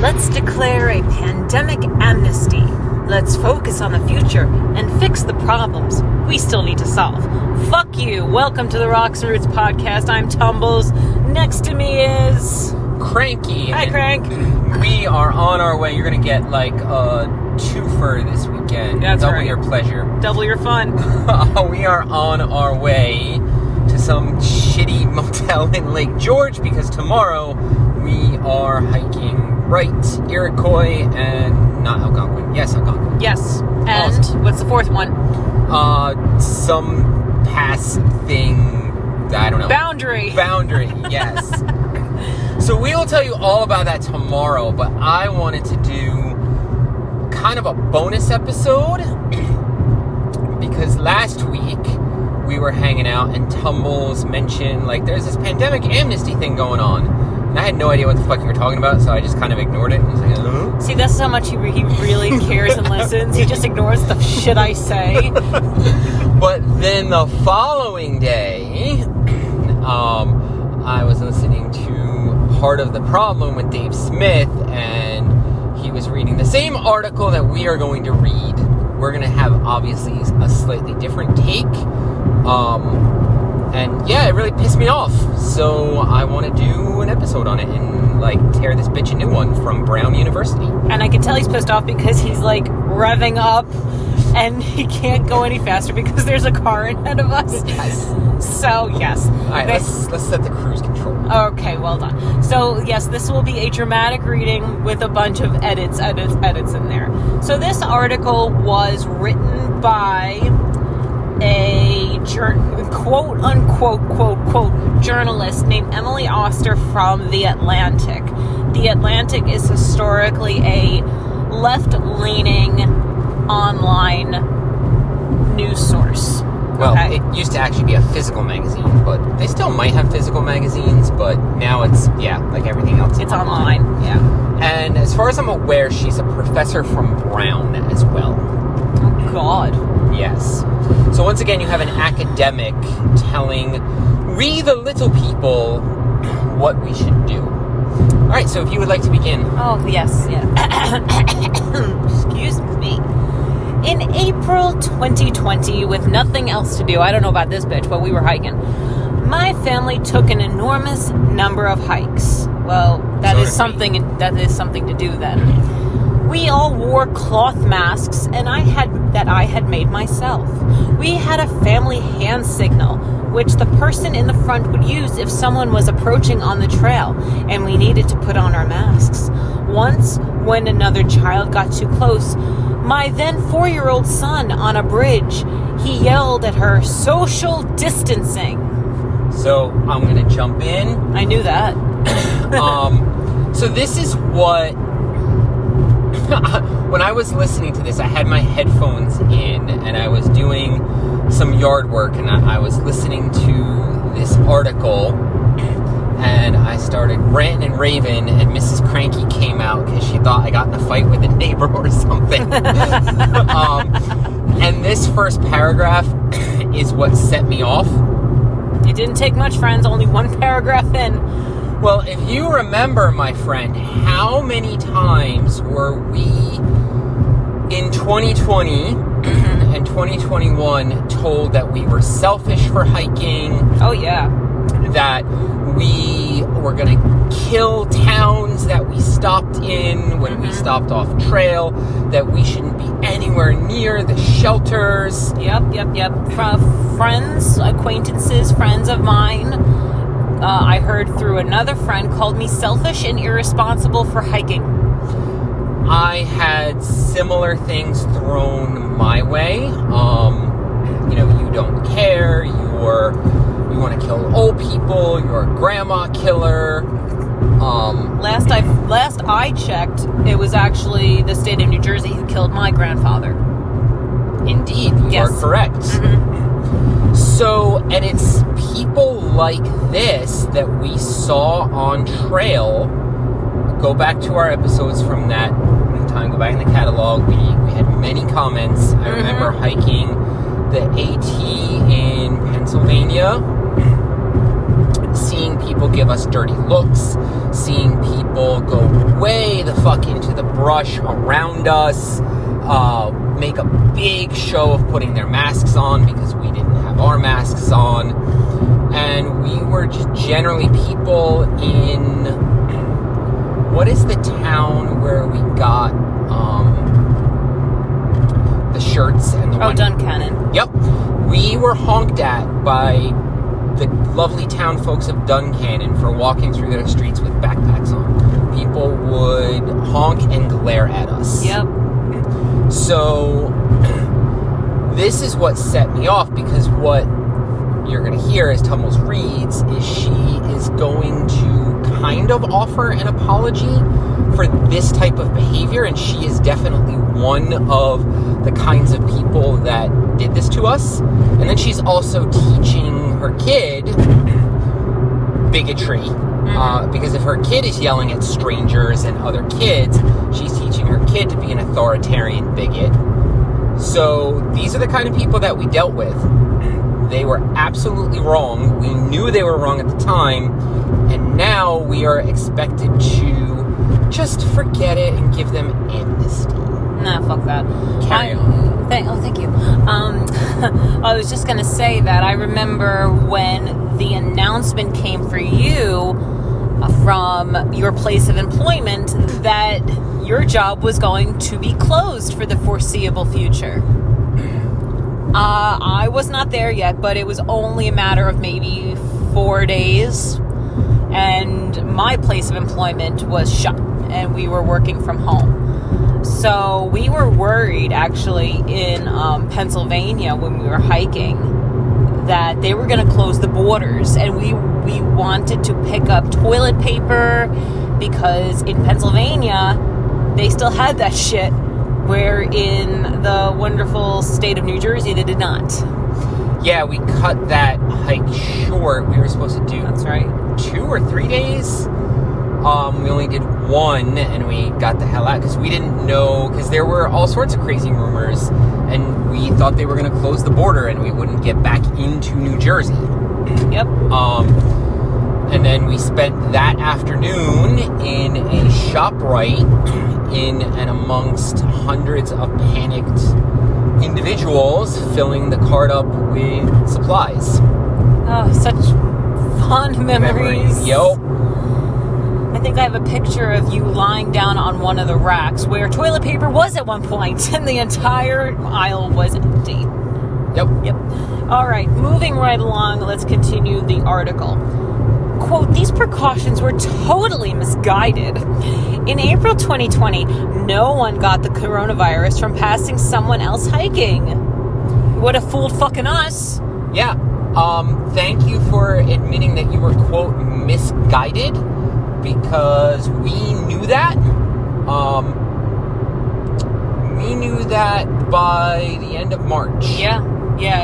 Let's declare a pandemic amnesty. Let's focus on the future and fix the problems we still need to solve. Fuck you. Welcome to the Rocks and Roots podcast. I'm Tumbles. Next to me is... Cranky. Hi, Crank. We are on our way. You're going to get like a twofer this weekend. That's Double right. your pleasure. Double your fun. We are on our way to some shitty motel in Lake George because tomorrow we are hiking Iroquois and not Algonquin. Yes, Algonquin. Yes. And Awesome. What's the fourth one? Some past thing, I don't know. Boundary, yes. So we will tell you all about that tomorrow, but I wanted to do kind of a bonus episode because last week we were hanging out and Tumbles mentioned, like, there's this pandemic amnesty thing going on. And I had no idea what the fuck you were talking about, so I just kind of ignored it. And was like, oh. See, that's how much he really cares and listens. He just ignores the shit I say. But then the following day, I was listening to Part of the Problem with Dave Smith, and he was reading the same article that we are going to read. We're going to have, obviously, a slightly different take. And yeah, it really pissed me off. So I want to do an episode on it and, like, tear this bitch a new one from Brown University. And I can tell he's pissed off because he's, like, revving up and he can't go any faster because there's a car ahead of us. Yes. So, yes. All right, let's set the cruise control. Okay, well done. So, yes, this will be a dramatic reading with a bunch of edits in there. So this article was written by a quote journalist named Emily Oster from The Atlantic. The Atlantic is historically a left-leaning online news source. Well, okay. It used to actually be a physical magazine, but they still might have physical magazines, but now it's, like everything else. It's online, yeah. And as far as I'm aware, she's a professor from Brown as well. Oh, God. Yes. So once again, you have an academic telling we the little people what we should do. All right, so if you would like to begin. Oh, yes, yeah. Excuse me. In April 2020, with nothing else to do, I don't know about this bitch, but we were hiking, my family took an enormous number of hikes. Well, that is something to do then. We all wore cloth masks, and I had made myself. We had a family hand signal, which the person in the front would use if someone was approaching on the trail, and we needed to put on our masks. Once, when another child got too close, my then 4-year-old son on a bridge, he yelled at her, "Social distancing." So I'm going to jump in. I knew that. So this is what... When I was listening to this, I had my headphones in, and I was doing some yard work, and I was listening to this article, and I started ranting and raving, and Mrs. Cranky came out because she thought I got in a fight with a neighbor or something. And this first paragraph is what set me off. It didn't take much, friends. Only one paragraph in. Well, if you remember, my friend, how many times were we in 2020 and 2021 told that we were selfish for hiking? Oh, yeah. That we were going to kill towns that we stopped in when we stopped off trail, that we shouldn't be anywhere near the shelters. Yep. Friends, acquaintances, friends of mine, I heard through another friend, called me selfish and irresponsible for hiking. I had similar things thrown my way. You don't care. You want to kill old people. You're a grandma killer. Last I checked, it was actually the state of New Jersey who killed my grandfather. Indeed, you are correct. Mm-hmm. So, and it's people like this that we saw on trail. Go back to our episodes from that time. Go back in the catalog. We had many comments. I remember hiking the AT in Pennsylvania, seeing people give us dirty looks, seeing people go way the fuck into the brush around us, make a big show of putting their masks on because we didn't have our masks on. And we were just generally people in, what is the town where we got the shirts and the Duncannon. Yep. We were honked at by the lovely town folks of Duncannon for walking through their streets with backpacks on. People would honk and glare at us. Yep. So this is what set me off, because what you're going to hear as Tumbles reads is she is going to kind of offer an apology for this type of behavior, and she is definitely one of the kinds of people that did this to us. And then she's also teaching her kid bigotry, because if her kid is yelling at strangers and other kids, she's teaching her kid to be an authoritarian bigot. So these are the kind of people that we dealt with. They were absolutely wrong. We knew they were wrong at the time, and now we are expected to just forget it and give them amnesty. Nah, fuck that. Carry on. Thank you. I was just going to say that I remember when the announcement came for you from your place of employment that your job was going to be closed for the foreseeable future. I was not there yet, but it was only a matter of maybe 4 days, and my place of employment was shut, and we were working from home. So we were worried, actually, in Pennsylvania when we were hiking, that they were going to close the borders, and we wanted to pick up toilet paper, because in Pennsylvania, they still had that shit, where in the wonderful state of New Jersey, they did not. Yeah, we cut that hike short. We were supposed to do, that's right, 2 or 3 days. We only did 1, and we got the hell out because we didn't know, because there were all sorts of crazy rumors, and we thought they were going to close the border and we wouldn't get back into New Jersey. Yep. And then we spent that afternoon in a ShopRite in and amongst hundreds of panicked individuals filling the cart up with supplies. Oh, such fond memories. Yep. I think I have a picture of you lying down on one of the racks where toilet paper was at one point, and the entire aisle was empty. Yep. All right, moving right along, let's continue the article. Quote, these precautions were totally misguided. In April 2020, no one got the coronavirus from passing someone else hiking. Would have fooled fucking us. Yeah. Thank you for admitting that you were, quote, misguided, because we knew that. We knew that by the end of March. Yeah,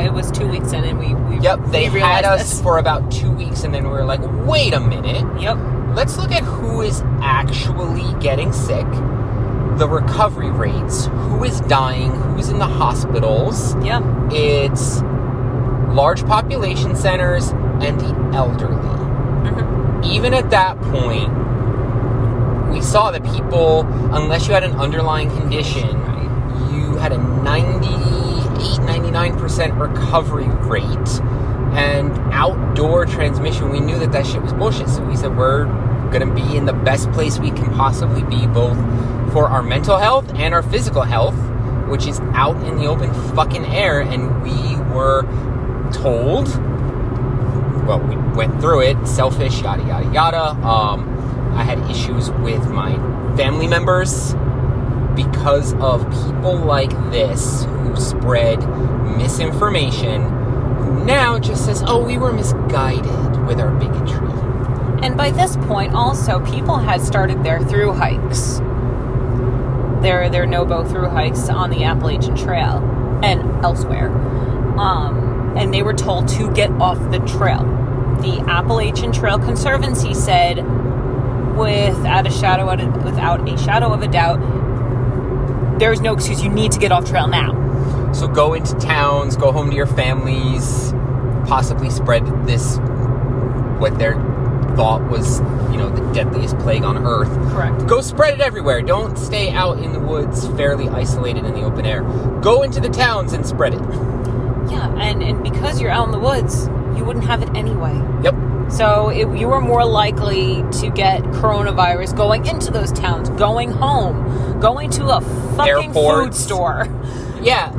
it was 2 weeks in, and we they realized had us this for about 2 weeks, and then we were like, wait a minute. Yep. Let's look at who is actually getting sick, the recovery rates, who is dying, who's in the hospitals. Yep. It's large population centers and the elderly. Mm-hmm. Even at that point, we saw that people, unless you had an underlying condition, you had a 99% recovery rate, and outdoor transmission, we knew that shit was bullshit. So we said, we're going to be in the best place we can possibly be, both for our mental health and our physical health, which is out in the open fucking air. And we were told, well, we went through it, selfish, yada, yada, yada. I had issues with my family members because of people like this who spread misinformation, who now just says, oh, we were misguided with our bigotry. And by this point, also, people had started their thru hikes. Their no-go thru hikes on the Appalachian Trail and elsewhere. And they were told to get off the trail. The Appalachian Trail Conservancy said, without a shadow of a doubt, there is no excuse. You need to get off trail now. So go into towns, go home to your families, possibly spread this, what they're thought was, the deadliest plague on Earth. Correct. Go spread it everywhere. Don't stay out in the woods, fairly isolated in the open air. Go into the towns and spread it. Yeah, and because you're out in the woods, you wouldn't have it anyway. Yep. So you were more likely to get coronavirus going into those towns, going home, going to a fucking food store. Yeah,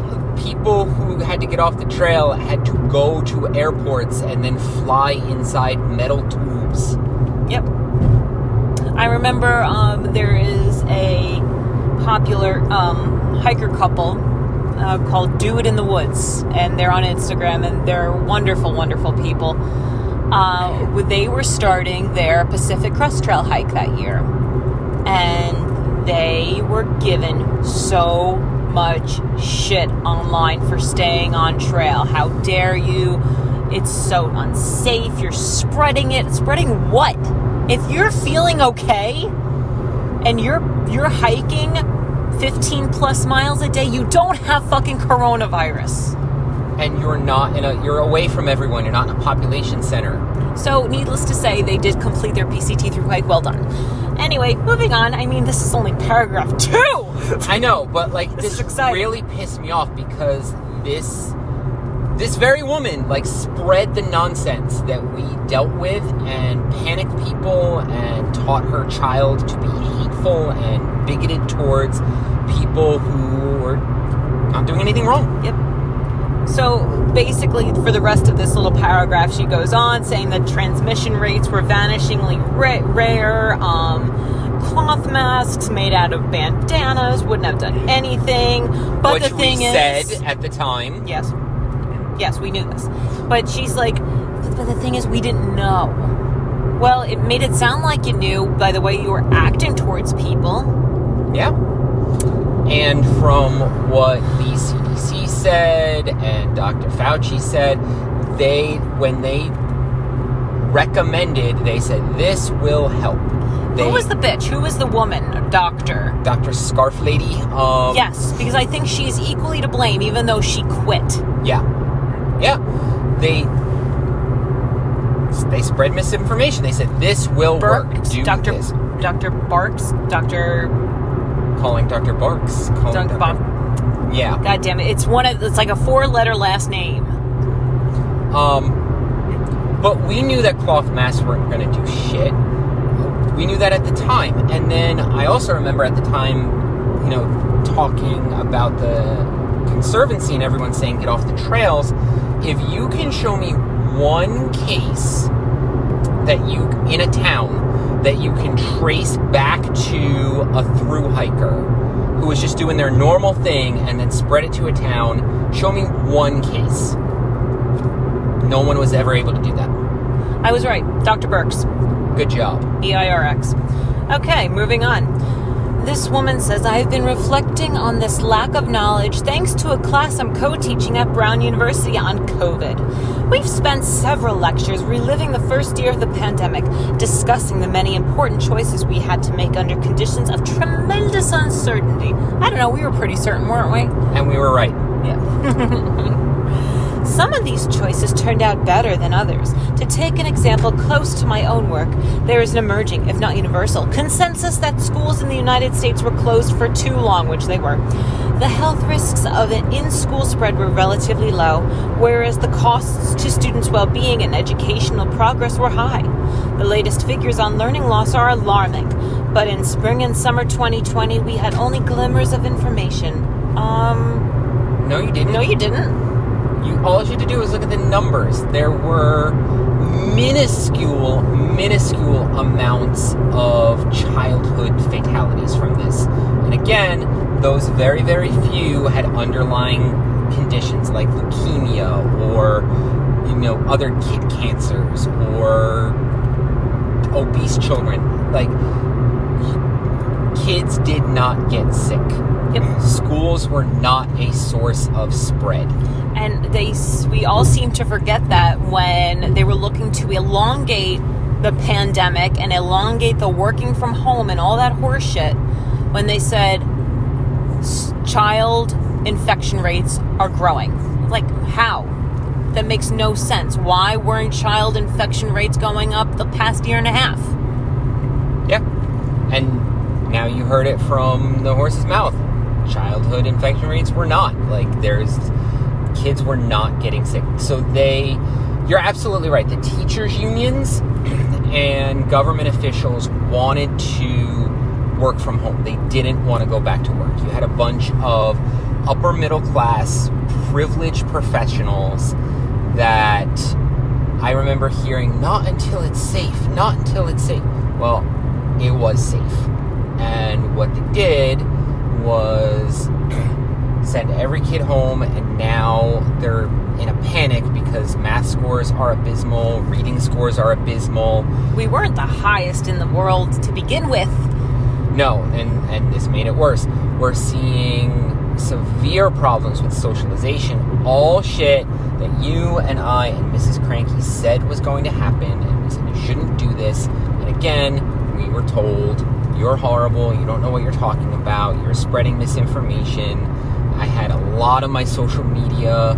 people who had to get off the trail had to go to airports and then fly inside metal tubes. Yep. I remember there is a popular hiker couple called Do It in the Woods, and they're on Instagram, and they're wonderful, wonderful people. They were starting their Pacific Crest Trail hike that year, and they were given so much shit online for staying on trail. How dare you? It's so unsafe. You're spreading it. Spreading what? If you're feeling okay and you're hiking 15 plus miles a day, you don't have fucking coronavirus. And you're away from everyone. You're not in a population center. So, needless to say, they did complete their PCT through hike. Well done. Anyway, moving on. I mean, this is only paragraph 2. I know, but this really pissed me off because this very woman spread the nonsense that we dealt with and panicked people and taught her child to be hateful and bigoted towards people who were not doing anything wrong. Yep. So basically, for the rest of this little paragraph, she goes on saying that transmission rates were vanishingly rare. Cloth masks made out of bandanas wouldn't have done anything. But Which the thing we is, said at the time. Yes, we knew this. But she's like, but the thing is, we didn't know. Well, it made it sound like you knew by the way you were acting towards people. Yeah. And from what the CDC said and Dr. Fauci said, when they recommended, they said, this will help. Who was the bitch? Who was the woman? Doctor? Dr. Scarf Lady? Yes, because I think she's equally to blame, even though she quit. Yeah. Yeah. They spread misinformation. They said, this will work. Do Dr. this. Dr. Barks? Calling Dr. Barks. Yeah. God damn it. It's like a 4-letter last name. But we knew that cloth masks weren't going to do shit. We knew that at the time. And then I also remember at the time, talking about the Conservancy and everyone saying get off the trails. If you can show me one case in a town that you can trace back to a thru hiker who was just doing their normal thing and then spread it to a town, show me one case. No one was ever able to do that. I was right. Dr. Birx. Good job. B-I-R-X. Okay, moving on. This woman says, I've been reflecting on this lack of knowledge thanks to a class I'm co-teaching at Brown University on COVID. We've spent several lectures reliving the first year of the pandemic, discussing the many important choices we had to make under conditions of tremendous uncertainty. I don't know, we were pretty certain, weren't we? And we were right. Yeah. Some of these choices turned out better than others. To take an example close to my own work, there is an emerging, if not universal, consensus that schools in the United States were closed for too long, which they were. The health risks of an in-school spread were relatively low, whereas the costs to students' well-being and educational progress were high. The latest figures on learning loss are alarming, but in spring and summer 2020, we had only glimmers of information. No, you didn't. No, you didn't. All you had to do was look at the numbers. There were minuscule amounts of childhood fatalities from this. And again, those very, very few had underlying conditions like leukemia or, other kid cancers or obese children. Kids did not get sick. Yep. Schools were not a source of spread. And we all seem to forget that when they were looking to elongate the pandemic and elongate the working from home and all that horse shit, when they said child infection rates are growing. Like, how? that makes no sense. Why weren't child infection rates going up the past year and a half? Yeah. And now you heard it from the horse's mouth. Childhood infection rates were not. Kids were not getting sick. So you're absolutely right. The teachers' unions and government officials wanted to work from home. They didn't want to go back to work. You had a bunch of upper middle class, privileged professionals that I remember hearing, not until it's safe, not until it's safe. Well, it was safe. And what they did was send every kid home, and now they're in a panic because math scores are abysmal, reading scores are abysmal. We weren't the highest in the world to begin with. No, and this made it worse. We're seeing severe problems with socialization, all shit that you and I and Mrs. Cranky said was going to happen, and we said you shouldn't do this. And again, we were told, you're horrible, you don't know what you're talking about, you're spreading misinformation. I had a lot of my social media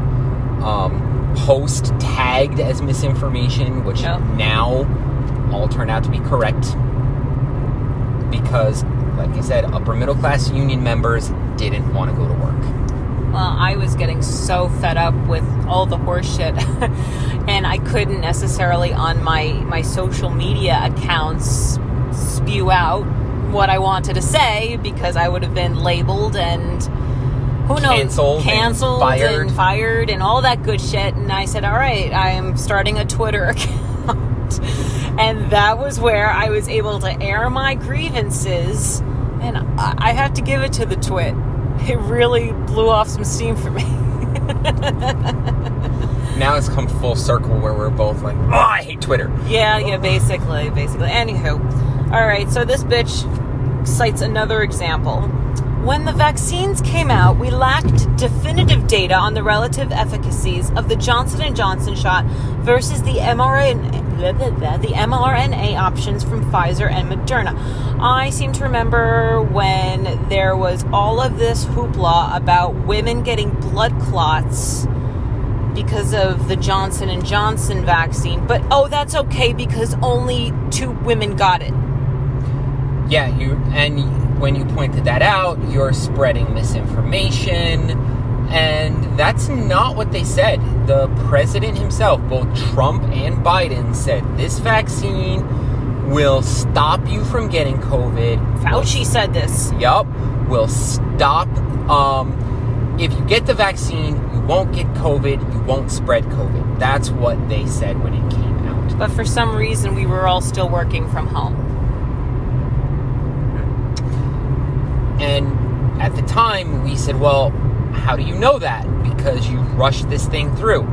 posts tagged as misinformation, which now all turn out to be correct. Because, like I said, upper middle class union members didn't want to go to work. Well, I was getting so fed up with all the horse shit, and I couldn't necessarily on my social media accounts spew out what I wanted to say, because I would have been labeled and who knows, canceled and fired and all that good shit. And I said, all right, I'm starting a Twitter account. And that was where I was able to air my grievances. And I have to give it to the twit. It really blew off some steam for me. Now it's come full circle where we're both like, oh, I hate Twitter. Yeah, basically. Anywho. All right, so this bitch cites another example. When the vaccines came out, we lacked definitive data on the relative efficacies of the Johnson & Johnson shot versus the mRNA options from Pfizer and Moderna. I seem to remember when there was all of this hoopla about women getting blood clots because of the Johnson & Johnson vaccine. But, that's okay because only 2 women got it. Yeah, when you pointed that out, you're spreading misinformation, and that's not what they said. The president himself, both Trump and Biden, said this vaccine will stop you from getting COVID. Fauci said this. Yup. Will stop. If you get the vaccine, you won't get COVID, you won't spread COVID. That's what they said when it came out. But for some reason, we were all still working from home. And at the time, we said, well, how do you know that? Because you rushed this thing through.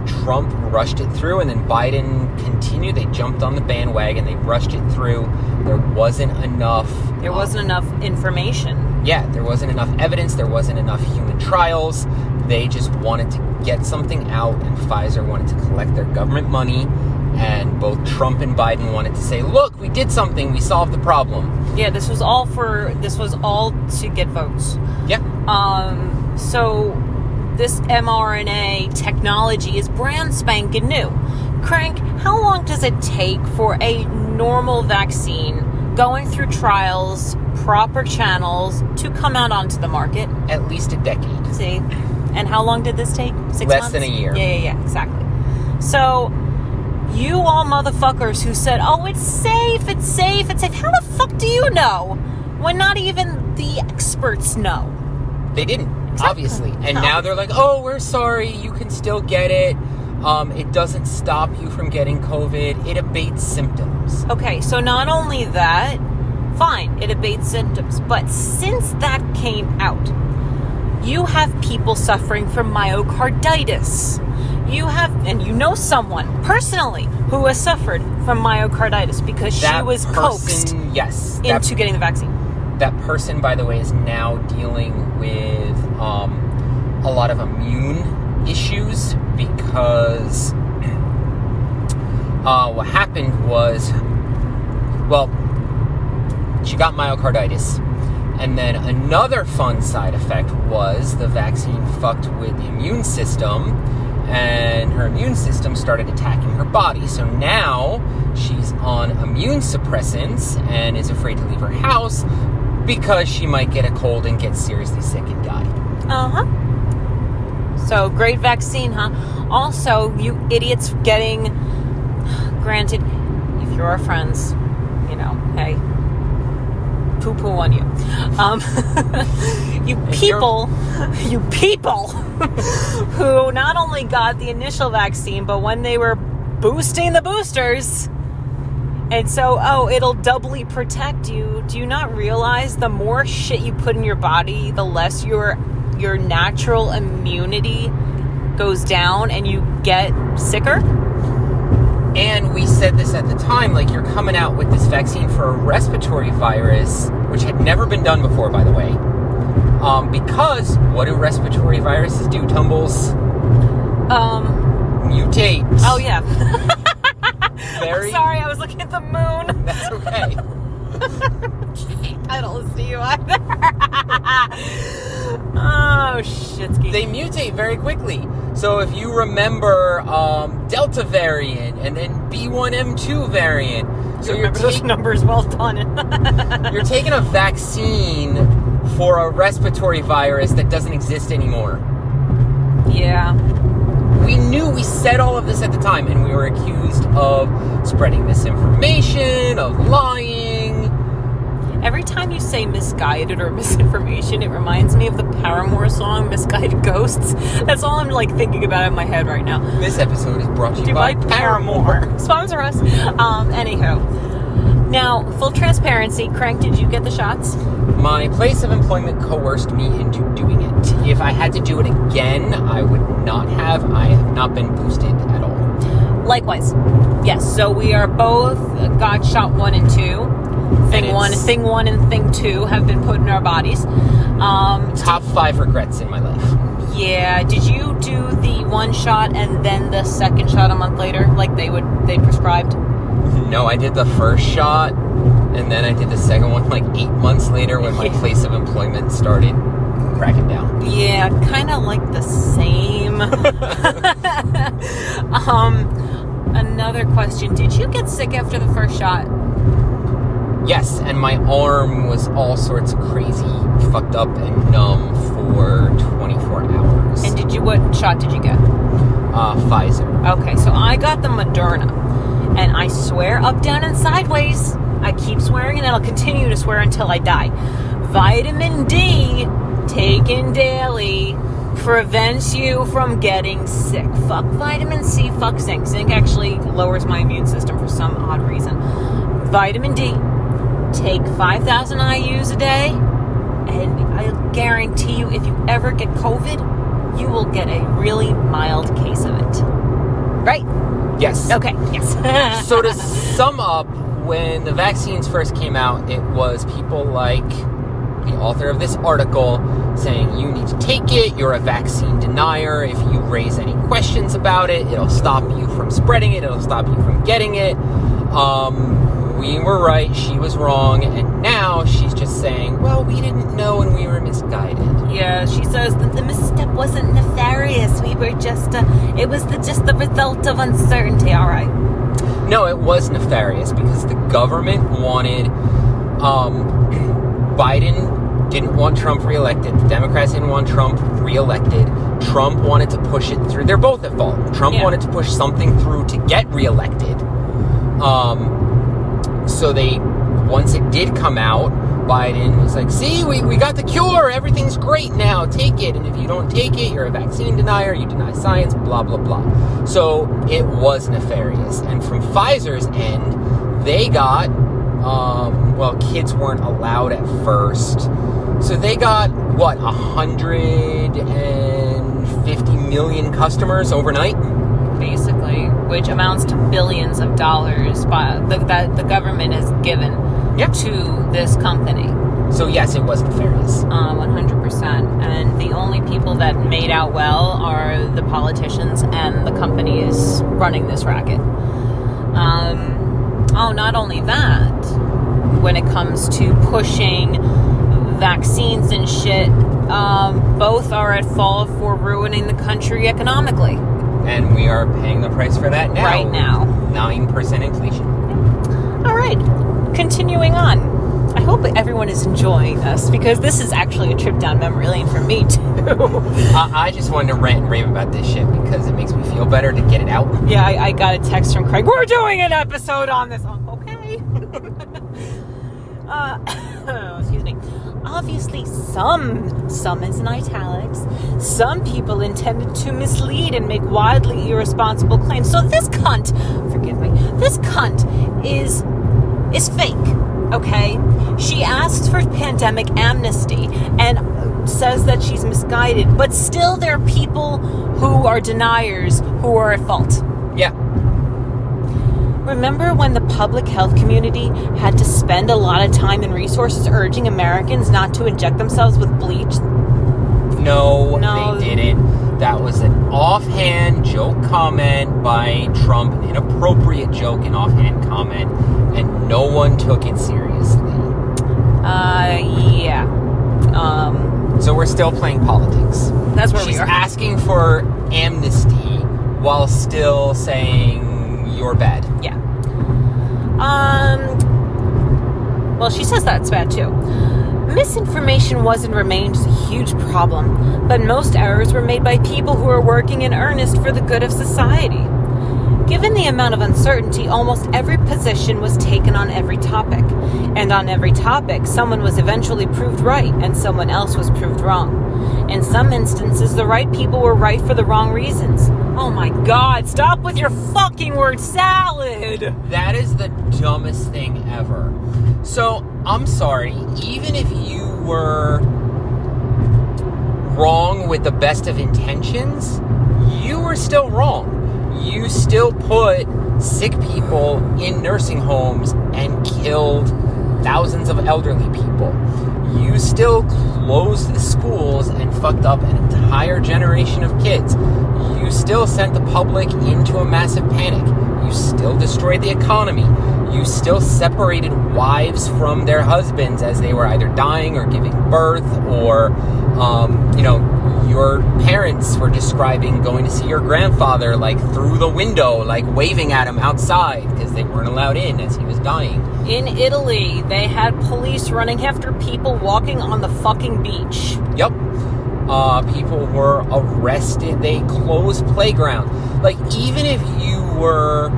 Trump rushed it through, and then Biden continued. They jumped on the bandwagon. They rushed it through. There wasn't enough information. Yeah, there wasn't enough evidence. There wasn't enough human trials. They just wanted to get something out, and Pfizer wanted to collect their government money. And both Trump and Biden wanted to say, look, we did something. We solved the problem. Yeah, this was all to get votes. Yeah. So this mRNA technology is brand spanking new. Crank, how long does it take for a normal vaccine going through trials, proper channels, to come out onto the market? At least a decade. See? And how long did this take? 6 months? Less than a year. Yeah, exactly. So you all motherfuckers who said, it's safe. How the fuck do you know when not even the experts know? They didn't, exactly. Obviously. And now they're like, we're sorry, you can still get it. It doesn't stop you from getting COVID. It abates symptoms. Okay, so not only that, fine, it abates symptoms. But since that came out, you have people suffering from myocarditis. You have, and you know someone personally who has suffered from myocarditis because she was coaxed into getting the vaccine. That person, by the way, is now dealing with a lot of immune issues because what happened was, she got myocarditis. And then another fun side effect was the vaccine fucked with the immune system. and her immune system started attacking her body. So now she's on immune suppressants and is afraid to leave her house because she might get a cold and get seriously sick and die. Uh-huh. So, great vaccine, huh? Also, you idiots getting... Granted, if you're our friends, you know, hey, poo-poo on you. You people who not only got the initial vaccine, but when they were boosting the boosters, and so, it'll doubly protect you. Do you not realize the more shit you put in your body, the less your natural immunity goes down and you get sicker? And we said this at the time, like, you're coming out with this vaccine for a respiratory virus, which had never been done before, by the way. Because what do respiratory viruses do, Tumbles? Mutate. Oh, yeah. Very... I'm sorry, I was looking at the moon. That's okay. I don't listen to you either. Oh, shitski. They mutate very quickly. So if you remember Delta variant and then B1M2 variant. So you're those numbers, well done. You're taking a vaccine for a respiratory virus that doesn't exist anymore. Yeah. We said all of this at the time, and we were accused of spreading misinformation, of lying. Every time you say misguided or misinformation, it reminds me of the Paramore song, Misguided Ghosts. That's all I'm, thinking about in my head right now. This episode is brought to you by Paramore. Sponsor us. Anywho. Now, full transparency, Crank, did you get the shots? My place of employment coerced me into doing it. If I had to do it again, I would not have. I have not been boosted at all. Likewise. Yes, so we are both got shot 1 and 2. Thing 1 and Thing 2 have been put in our bodies. Top 5 regrets in my life. Yeah. Did you do the 1 shot and then the 2nd shot a month later, like they prescribed? No, I did the first shot, and then I did the second one 8 months later when my place of employment started cracking down. Yeah, kind of like the same. Another question. Did you get sick after the first shot? Yes, and my arm was all sorts of crazy, fucked up and numb for 24 hours. And what shot did you get? Pfizer. Okay, so I got the Moderna. And I swear up, down, and sideways. I keep swearing and I'll continue to swear until I die. Vitamin D, taken daily, prevents you from getting sick. Fuck vitamin C, fuck zinc. Zinc actually lowers my immune system for some odd reason. Vitamin D, take 5,000 IUs a day, and I guarantee you, if you ever get COVID, you will get a really mild case of it. Right? Yes. Okay, yes. So to sum up, when the vaccines first came out, it was people like the author of this article saying, you need to take it, you're a vaccine denier, if you raise any questions about it, it'll stop you from spreading it, it'll stop you from getting it. We were right, she was wrong, and now she's just saying, well, we didn't know and we were misguided. Yeah, she says that the misstep wasn't nefarious. We were just, it was just the result of uncertainty. All right. No, it was nefarious because the government wanted, Biden didn't want Trump reelected. The Democrats didn't want Trump reelected. Trump wanted to push it through. They're both at fault. Trump wanted to push something through to get reelected. So once it did come out, Biden was like, see, we got the cure, everything's great now, take it, and if you don't take it, you're a vaccine denier, you deny science, blah, blah, blah. So it was nefarious. And from Pfizer's end, they got, kids weren't allowed at first, so they got, 150 million customers overnight? Basically, which amounts to billions of dollars that the government has given to this company. So yes, it was nefarious. 100%. And the only people that made out well are the politicians and the companies running this racket. Not only that, when it comes to pushing vaccines and shit, both are at fault for ruining the country economically. And we are paying the price for that now. Right now. 9% inflation. All right. Continuing on. I hope everyone is enjoying this, because this is actually a trip down memory lane for me, too. I just wanted to rant and rave about this shit because it makes me feel better to get it out. Yeah, I got a text from Craig. We're doing an episode on this. Oh, okay. Excuse me. Obviously, some is in italics, some people intended to mislead and make wildly irresponsible claims. So this cunt is fake, okay? She asks for pandemic amnesty and says that she's misguided, but still there are people who are deniers who are at fault. Yeah. Remember when the public health community had to spend a lot of time and resources urging Americans not to inject themselves with bleach? No, they didn't. That was an offhand joke comment by Trump, an inappropriate joke and offhand comment, and no one took it seriously. Yeah. So we're still playing politics. That's where we She's are. asking for amnesty while still saying you're bad. Yeah. Well, she says that's bad too. Misinformation was and remains a huge problem, but most errors were made by people who are working in earnest for the good of society. Given the amount of uncertainty, almost every position was taken on every topic. And on every topic, someone was eventually proved right and someone else was proved wrong. In some instances, the right people were right for the wrong reasons. Oh my God, stop with your fucking word salad! That is the dumbest thing ever. So, I'm sorry, even if you were wrong with the best of intentions, you were still wrong. You still put sick people in nursing homes and killed thousands of elderly people. You still closed the schools and fucked up an entire generation of kids. You still sent the public into a massive panic. You still destroyed the economy. You still separated wives from their husbands as they were either dying or giving birth, or, your parents were describing going to see your grandfather, like, through the window, like, waving at him outside because they weren't allowed in as he was dying. In Italy, they had police running after people walking on the fucking beach. Yep. People were arrested. They closed playground. Like, even if you were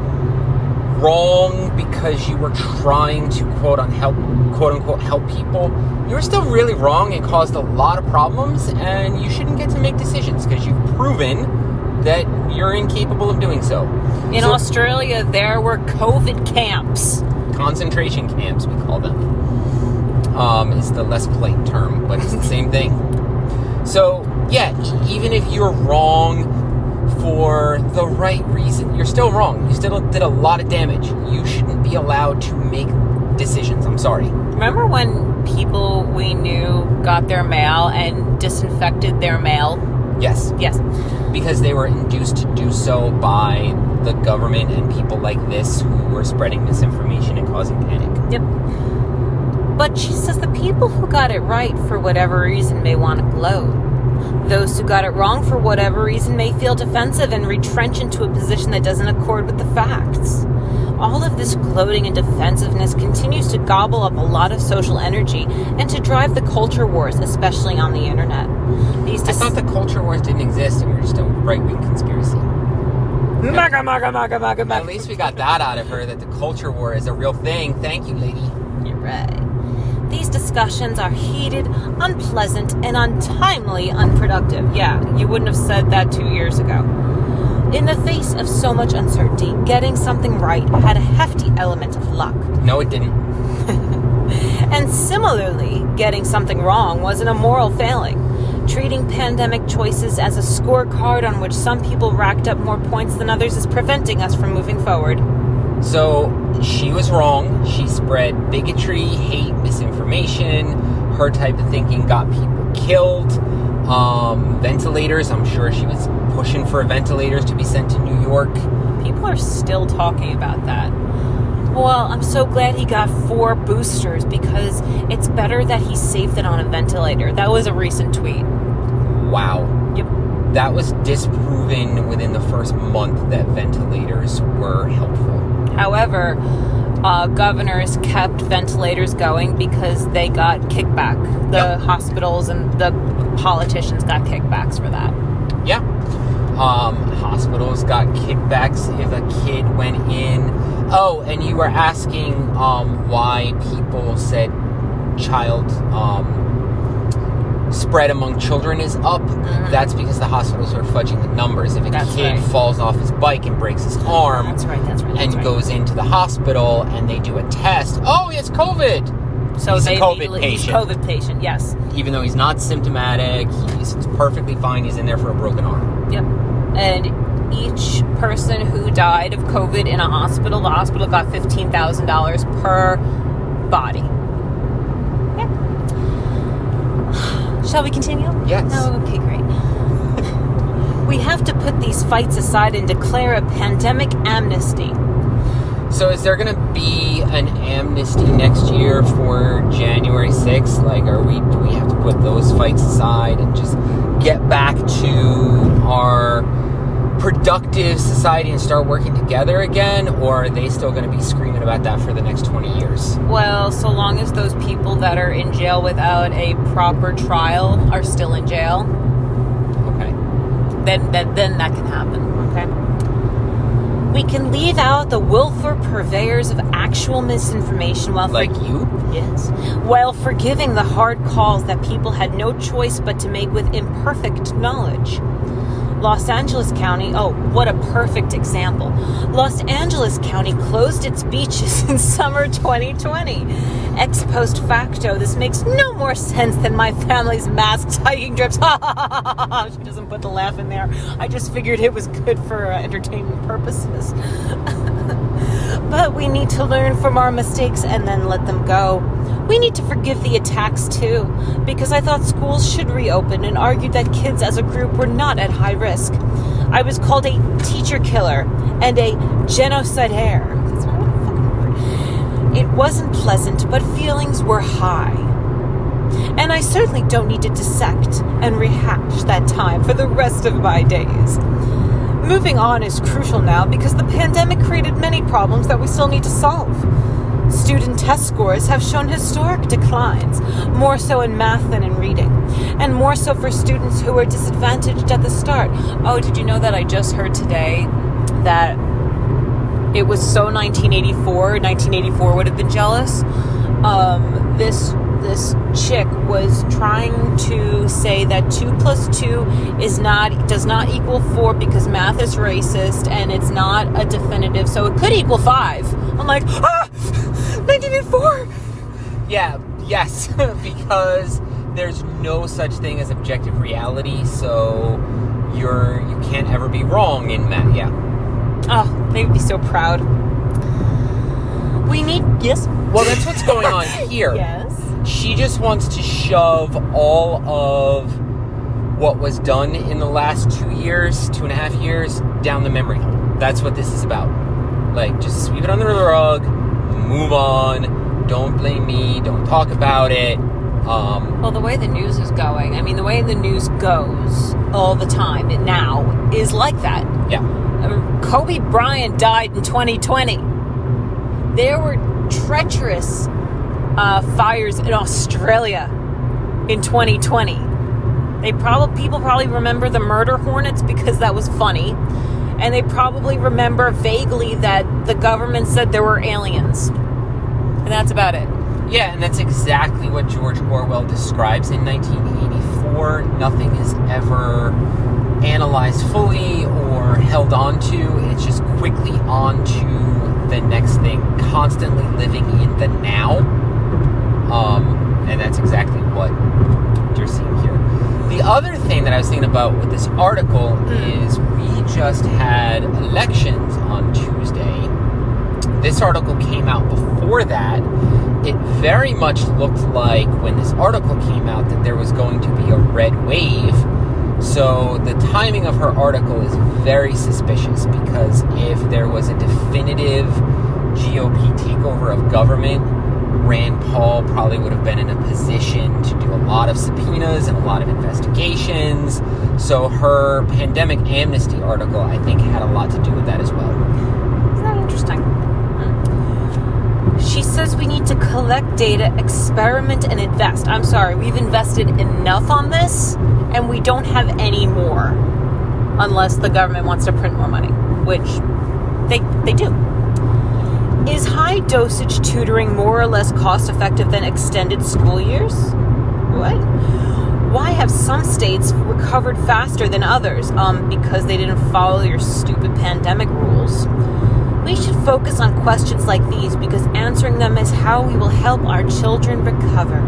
wrong because you were trying to quote unquote help people, you were still really wrong and caused a lot of problems, and you shouldn't get to make decisions because you've proven that you're incapable of doing so. In Australia, there were COVID camps. Concentration camps, we call them. Is the less polite term, but it's the same thing. So, yeah, even if you're wrong for the right reason, you're still wrong. You still did a lot of damage. You shouldn't be allowed to make decisions. I'm sorry. Remember when people we knew got their mail and disinfected their mail? Yes. Yes. Because they were induced to do so by the government and people like this who were spreading misinformation and causing panic. Yep. But she says the people who got it right for whatever reason may want to gloat. Those who got it wrong for whatever reason may feel defensive and retrench into a position that doesn't accord with the facts. All of this gloating and defensive-ness continues to gobble up a lot of social energy and to drive the culture wars, especially on the internet. I thought the culture wars didn't exist and we were just a right-wing conspiracy. Maga, maga, maga, maga, maga. At least we got that out of her, that the culture war is a real thing. Thank you, lady. You're right. These discussions are heated, unpleasant, and untimely unproductive. Yeah, you wouldn't have said that 2 years ago. In the face of so much uncertainty, getting something right had a hefty element of luck. No, it didn't. And similarly, getting something wrong was an immoral failing. Treating pandemic choices as a scorecard on which some people racked up more points than others is preventing us from moving forward. So, she was wrong. She spread bigotry, hate, misinformation. Her type of thinking got people killed. Ventilators, I'm sure she was pushing for ventilators to be sent to New York. People are still talking about that. Well, I'm so glad he got 4 boosters because it's better that he's safe than on a ventilator. That was a recent tweet. Wow. Yep. that was disproven within the first month that ventilators were helpful. However, governors kept ventilators going because they got kickback. The hospitals and the politicians got kickbacks for that. Yeah. Hospitals got kickbacks if a kid went in. Oh, and you were asking why people said child spread among children is up. Mm-hmm. That's because the hospitals are fudging the numbers. If a kid falls off his bike and breaks his arm and goes into the hospital and they do a test, oh, he has COVID. So he's a COVID patient. He's a COVID patient, yes. Even though he's not symptomatic, he's perfectly fine. He's in there for a broken arm. Yep. And each person who died of COVID in a hospital, the hospital got $15,000 per body. Yeah. Shall we continue? Yes. Oh, okay, great. We have to put these fights aside and declare a pandemic amnesty. So is there going to be an amnesty next year for January 6th? Like, do we have to put those fights aside and just get back to our productive society and start working together again? Or are they still going to be screaming about that for the next 20 years? Well, so long as those people that are in jail without a proper trial are still in jail. Okay. Then that can happen, okay? We can leave out the willful purveyors of actual misinformation while while forgiving the hard calls that people had no choice but to make with imperfect knowledge. Los Angeles County, oh, what a perfect example. Los Angeles County closed its beaches in summer 2020. Ex post facto, this makes no more sense than my family's masks, hiking trips. She doesn't put the laugh in there. I just figured it was good for entertainment purposes. But we need to learn from our mistakes and then let them go. We need to forgive the attacks too, because I thought schools should reopen and argued that kids as a group were not at high risk. I was called a teacher killer and a genocidaire. That's not a fucking word. It wasn't pleasant, but feelings were high. And I certainly don't need to dissect and rehash that time for the rest of my days. Moving on is crucial now because the pandemic created many problems that we still need to solve. Student test scores have shown historic declines, more so in math than in reading, and more so for students who were disadvantaged at the start. Oh, did you know that I just heard today that it was so 1984? 1984 would have been jealous. This chick was trying to say that 2 + 2 does not equal 4 because math is racist and it's not a definitive, so it could equal 5. I'm like, 1984. Yeah, yes, because there's no such thing as objective reality, so you can't ever be wrong in math. Yeah. Oh, they would be so proud. Yes. Well, that's what's going on here. Yes. She just wants to shove all of what was done in the last 2.5 years, down the memory hole. That's what this is about. Like, just sweep it under the rug, move on, don't blame me, don't talk about it. Well, the way the news is going, the way the news goes all the time now is like that. Yeah. Kobe Bryant died in 2020. There were treacherous fires in Australia in 2020. People probably remember the murder hornets because that was funny, and they probably remember vaguely that the government said there were aliens, and that's about it. Yeah, and that's exactly what George Orwell describes in 1984. Nothing is ever analyzed fully or held on to. It's just quickly on to the next thing, constantly living in the now. And that's exactly what you're seeing here. The other thing that I was thinking about with this article is we just had elections on Tuesday. This article came out before that. It very much looked like when this article came out that there was going to be a red wave. So the timing of her article is very suspicious, because if there was a definitive GOP takeover of government Rand Paul probably would have been in a position to do a lot of subpoenas and a lot of investigations. So her pandemic amnesty article, I think, had a lot to do with that as well. Isn't that interesting? She says we need to collect data, experiment, and invest. I'm sorry, we've invested enough on this, and we don't have any more. Unless the government wants to print more money, which they do. Is high dosage tutoring more or less cost effective than extended school years? What? Why have some states recovered faster than others? Because they didn't follow your stupid pandemic rules. We should focus on questions like these because answering them is how we will help our children recover.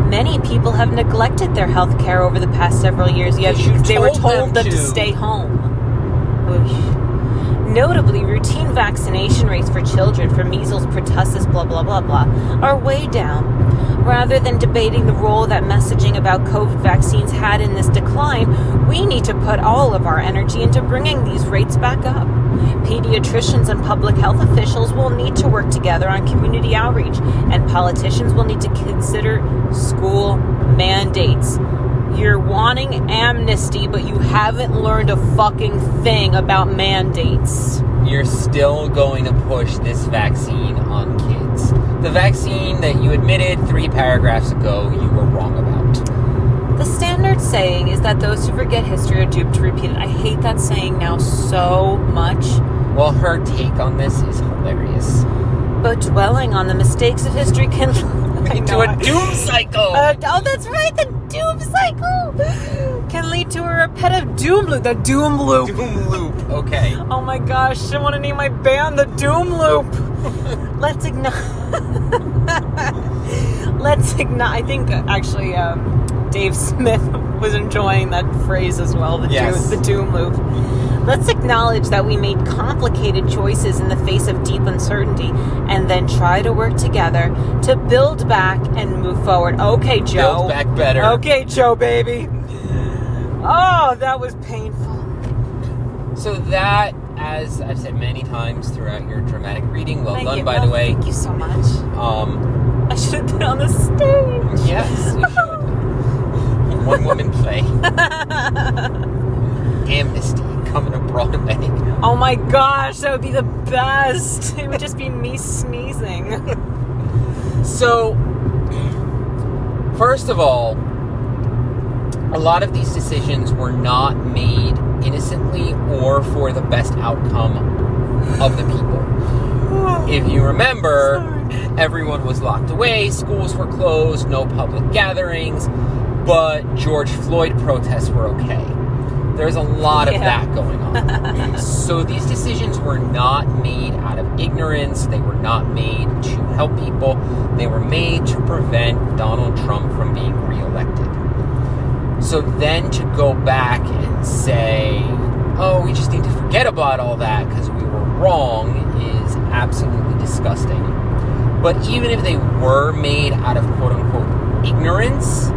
Many people have neglected their health care over the past several years, yet they were told them to stay home. Oof. Notably, routine vaccination rates for children for measles, pertussis, blah, blah, blah, blah, are way down. Rather than debating the role that messaging about COVID vaccines had in this decline, we need to put all of our energy into bringing these rates back up. Pediatricians and public health officials will need to work together on community outreach, and politicians will need to consider school mandates. You're wanting amnesty, but you haven't learned a fucking thing about mandates. You're still going to push this vaccine on kids. The vaccine that you admitted 3 paragraphs ago you were wrong about. The standard saying is that those who forget history are doomed to repeat it. I hate that saying now so much. Well, her take on this is hilarious. But dwelling on the mistakes of history can lead to a doom cycle. Oh, that's right, the doom cycle can lead to a repetitive doom loop. The doom loop. Doom loop. Okay. Oh my gosh, I want to name my band the Doom Loop. Let's ignite. I think actually Dave Smith was enjoying that phrase as well. The Doom Loop. Let's acknowledge that we made complicated choices in the face of deep uncertainty and then try to work together to build back and move forward. Okay, Joe. Build back better. Okay, Joe, baby. Oh, that was painful. So that, as I've said many times throughout your dramatic reading, well done, by the way. Thank you so much. I should have been on the stage. Yes, you should. One-woman play. Amnesty coming to Broadway. Oh my gosh, that would be the best. It would just be me sneezing. So, first of all, a lot of these decisions were not made innocently or for the best outcome of the people. If you remember, everyone was locked away, schools were closed, no public gatherings, but George Floyd protests were okay. There's a lot of that going on. So these decisions were not made out of ignorance. They were not made to help people. They were made to prevent Donald Trump from being reelected. So then to go back and say, oh, we just need to forget about all that because we were wrong is absolutely disgusting. But even if they were made out of quote-unquote ignorance,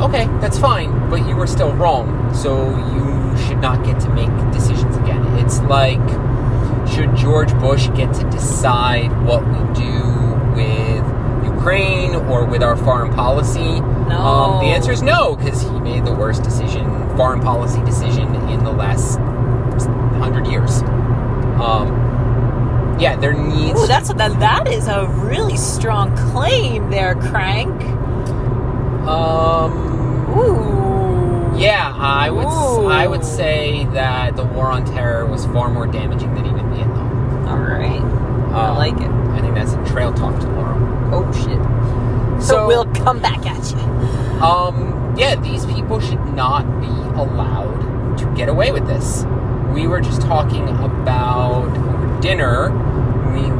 okay, that's fine, but you were still wrong. So you should not get to make decisions again. It's like, should George Bush get to decide what we do with Ukraine or with our foreign policy? No. The answer is no, because he made the worst foreign policy decision in the last 100 years. There needs... Ooh, that is a really strong claim there, Crank. Ooh. Yeah, I would say that the war on terror was far more damaging than even Vietnam. All right. I like it. I think that's a trail talk tomorrow. Oh, shit. So we'll come back at you. These people should not be allowed to get away with this. We were just talking about over dinner.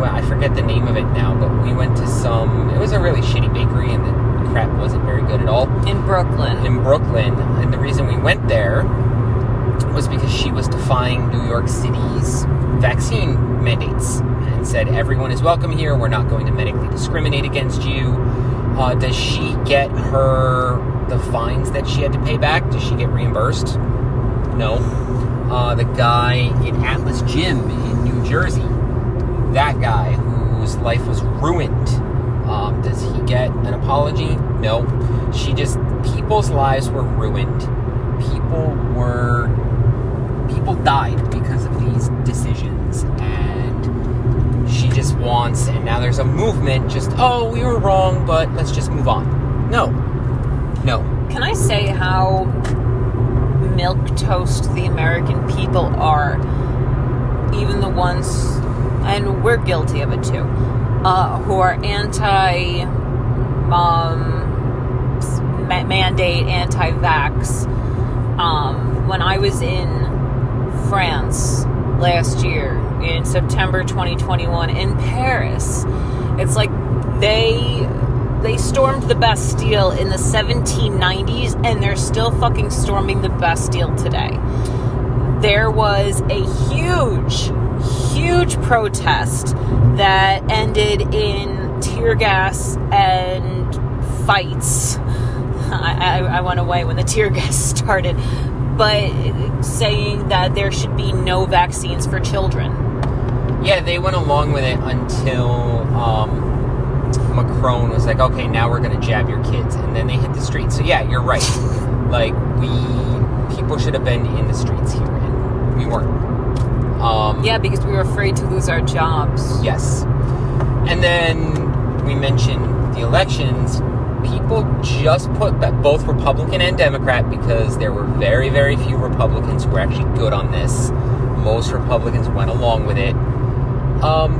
I forget the name of it now, but we went to it was a really shitty bakery, and the crap wasn't very good at all. In Brooklyn. And the reason we went there was because she was defying New York City's vaccine mandates and said, everyone is welcome here, we're not going to medically discriminate against you. Does she get the fines that she had to pay back? Does she get reimbursed? No. The guy in Atlas Gym in New Jersey, that guy whose life was ruined Does he get an apology? No. People's lives were ruined. People died because of these decisions, and she just wants, and now there's a movement, we were wrong, but let's just move on. No. Can I say how milquetoast the American people are? Even the ones, and we're guilty of it too, who are mandate, anti-vax. When I was in France last year, in September 2021, in Paris, it's like they stormed the Bastille in the 1790s, and they're still fucking storming the Bastille today. There was a huge protest that ended in tear gas and fights. I went away when the tear gas started, but saying that there should be no vaccines for children. Yeah, they went along with it until Macron was like, okay, now we're going to jab your kids, and then they hit the streets. So yeah, you're right. Like, people should have been in the streets here, and we weren't. Yeah, because we were afraid to lose our jobs. Yes. And then we mentioned the elections. People just put both Republican and Democrat, because there were very, very few Republicans who were actually good on this. Most Republicans went along with it.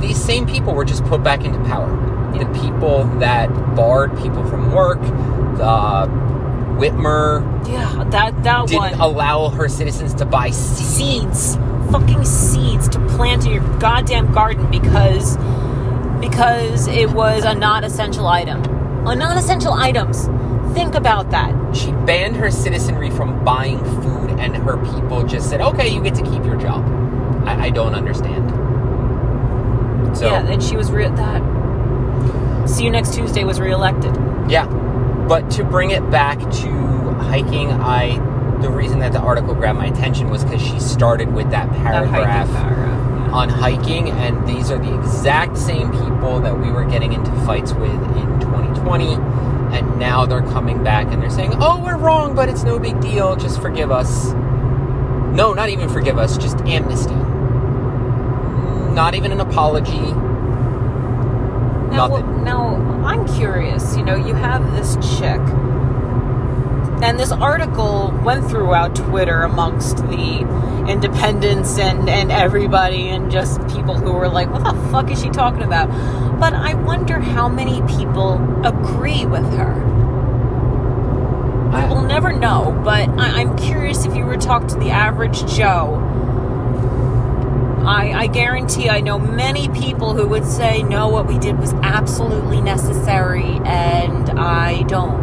These same people were just put back into power. The people that barred people from work, Whitmer, that didn't one allow her citizens to buy seeds. Fucking seeds to plant in your goddamn garden because it was a non-essential item. Non-essential items. Think about that. She banned her citizenry from buying food, and her people just said, okay, you get to keep your job. I don't understand. So, yeah, and she was See You Next Tuesday was reelected. Yeah. But to bring it back to hiking, the reason that the article grabbed my attention was because she started with that paragraph on hiking, and these are the exact same people that we were getting into fights with in 2020, and now they're coming back and they're saying, oh, we're wrong, but it's no big deal, just forgive us. No, not even forgive us, just amnesty. Not even an apology. Nothing. Now, I'm curious, you have this chick, and this article went throughout Twitter amongst the independents and everybody, and just people who were like, what the fuck is she talking about? But I wonder how many people agree with her. We will never know, but I'm curious if you were to talk to the average Joe. I guarantee I know many people who would say, no, what we did was absolutely necessary, and I don't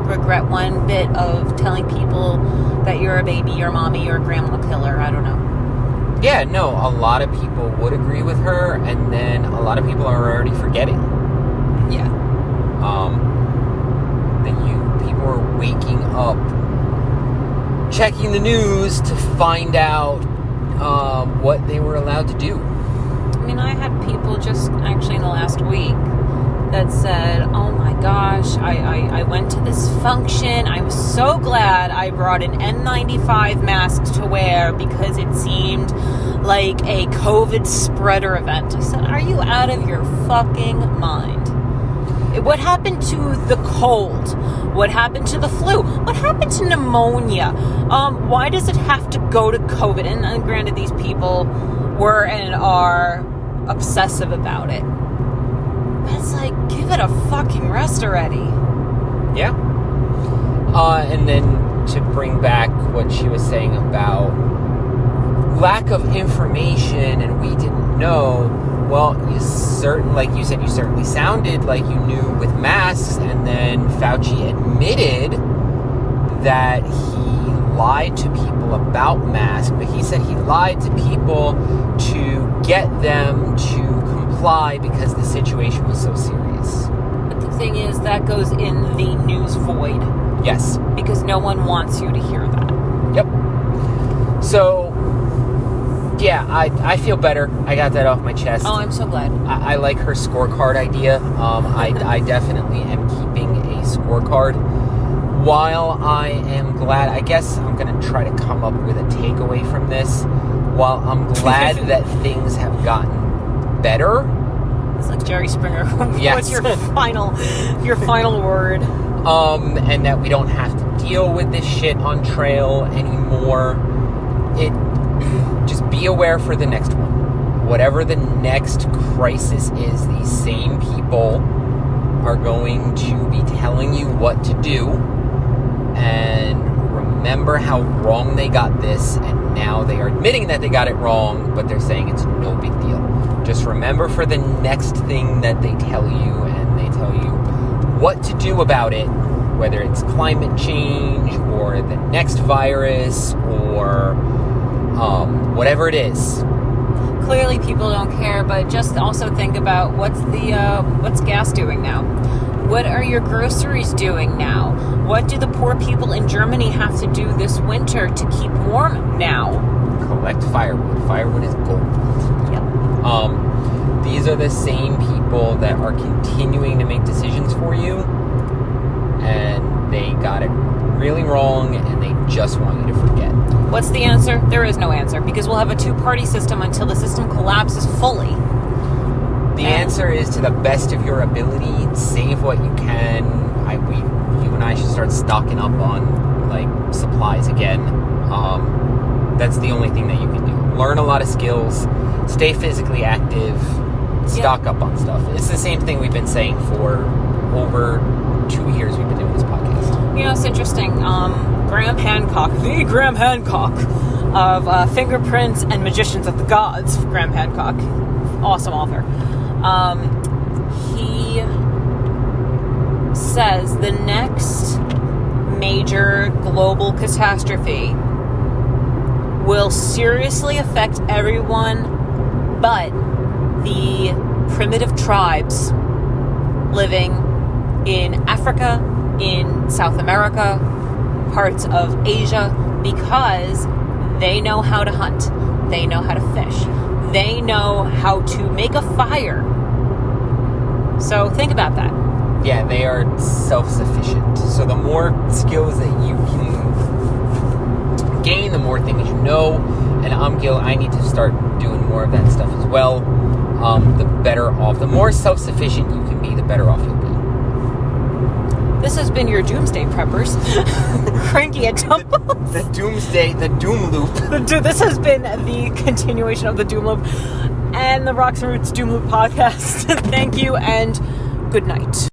regret one bit of telling people that you're a baby, your mommy, your grandma killer. I don't know. Yeah, no, a lot of people would agree with her, and then a lot of people are already forgetting. Yeah. People are waking up, checking the news to find out what they were allowed to do. I mean, I had people just actually in the last week that said, oh my gosh, I went to this function. I'm so glad I brought an N95 mask to wear because it seemed like a COVID spreader event. I said, are you out of your fucking mind? What happened to the cold? What happened to the flu? What happened to pneumonia? Why does it have to go to COVID? And granted, these people were and are obsessive about it. But it's like, give it a fucking rest already. Yeah. And then to bring back what she was saying about lack of information and we didn't know. Well, like you said, you certainly sounded like you knew with masks, and then Fauci admitted that he lied to people about masks, but he said he lied to people to get them to comply because the situation was so serious. But the thing is, that goes in the news void. Yes. Because no one wants you to hear that. Yep. So, Yeah, I feel better. I got that off my chest. Oh, I'm so glad. I like her scorecard idea. I definitely am keeping a scorecard. While I am glad, I guess I'm going to try to come up with a takeaway from this. While I'm glad that things have gotten better. It's like Jerry Springer. Yes. What's your final word? And that we don't have to deal with this shit on trail anymore. Just be aware for the next one. Whatever the next crisis is, these same people are going to be telling you what to do. And remember how wrong they got this, and now they are admitting that they got it wrong, but they're saying it's no big deal. Just remember for the next thing that they tell you, and they tell you what to do about it, whether it's climate change or the next virus or whatever it is. Clearly people don't care, but just also think about what's gas doing now? What are your groceries doing now? What do the poor people in Germany have to do this winter to keep warm now? Collect firewood. Firewood is gold. Yep. These are the same people that are continuing to make decisions for you, and they got it really wrong, and they just want you to forget. What's the answer? There is no answer, because we'll have a two-party system until the system collapses fully. The answer is, to the best of your ability, save what you can. You and I should start stocking up on supplies again. That's the only thing that you can do. Learn a lot of skills, stay physically active, stock up on stuff. It's the same thing we've been saying for over 2 years we've been doing this podcast. You know, it's interesting. Graham Hancock of Fingerprints and Magicians of the Gods, Graham Hancock, awesome author. He says the next major global catastrophe will seriously affect everyone but the primitive tribes living in Africa, in South America, parts of Asia, because they know how to hunt, they know how to fish, they know how to make a fire. So think about that. Yeah, they are self-sufficient. So the more skills that you can gain, the more things you know. And I'm Gil. I need to start doing more of that stuff as well. The better off, the more self-sufficient you can be, the better off you'll be. This has been your Doomsday Preppers. Cranky and Tumbles. The Doom Loop. This has been the continuation of the Doom Loop and the Rocks and Roots Doom Loop podcast. Thank you and good night.